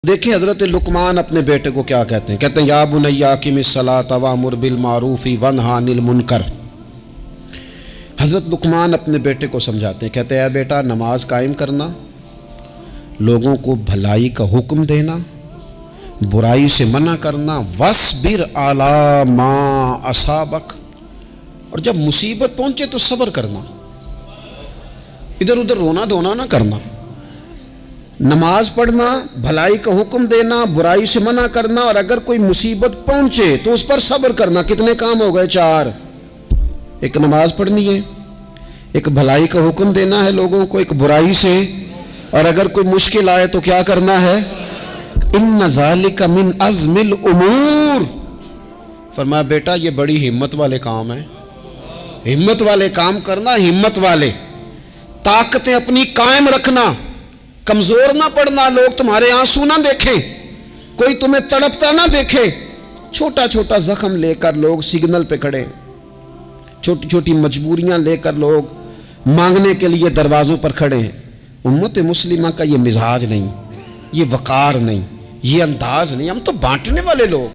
دیکھیں حضرت لقمان اپنے بیٹے کو کیا کہتے ہیں، کہتے ہیں یا بنیا اقم الصلاۃ وامر بالمعروف وانہا عن المنکر۔ حضرت لقمان اپنے بیٹے کو سمجھاتے ہیں، کہتے ہیں اے بیٹا نماز قائم کرنا، لوگوں کو بھلائی کا حکم دینا، برائی سے منع کرنا، وَاصْبِرْ عَلَىٰ مَا أَصَابَكَ، اور جب مصیبت پہنچے تو صبر کرنا، ادھر ادھر رونا دھونا نہ کرنا، نماز پڑھنا، بھلائی کا حکم دینا، برائی سے منع کرنا، اور اگر کوئی مصیبت پہنچے تو اس پر صبر کرنا۔ کتنے کام ہو گئے؟ 4۔ ایک نماز پڑھنی ہے، ایک بھلائی کا حکم دینا ہے لوگوں کو، ایک برائی سے، اور اگر کوئی مشکل آئے تو کیا کرنا ہے؟ ان ذالک من عزم الامور۔ فرمایا بیٹا یہ بڑی ہمت والے کام ہیں، ہمت والے کام کرنا، ہمت والے، طاقتیں اپنی قائم رکھنا، کمزور نہ پڑنا، لوگ تمہارے آنسو نہ دیکھیں، کوئی تمہیں تڑپتا نہ دیکھے۔ چھوٹا چھوٹا زخم لے کر لوگ سگنل پہ کھڑے، چھوٹی چھوٹی مجبوریاں لے کر لوگ مانگنے کے لیے دروازوں پر کھڑے ہیں۔ امت مسلمہ کا یہ مزاج نہیں، یہ وقار نہیں، یہ انداز نہیں، ہم تو بانٹنے والے لوگ۔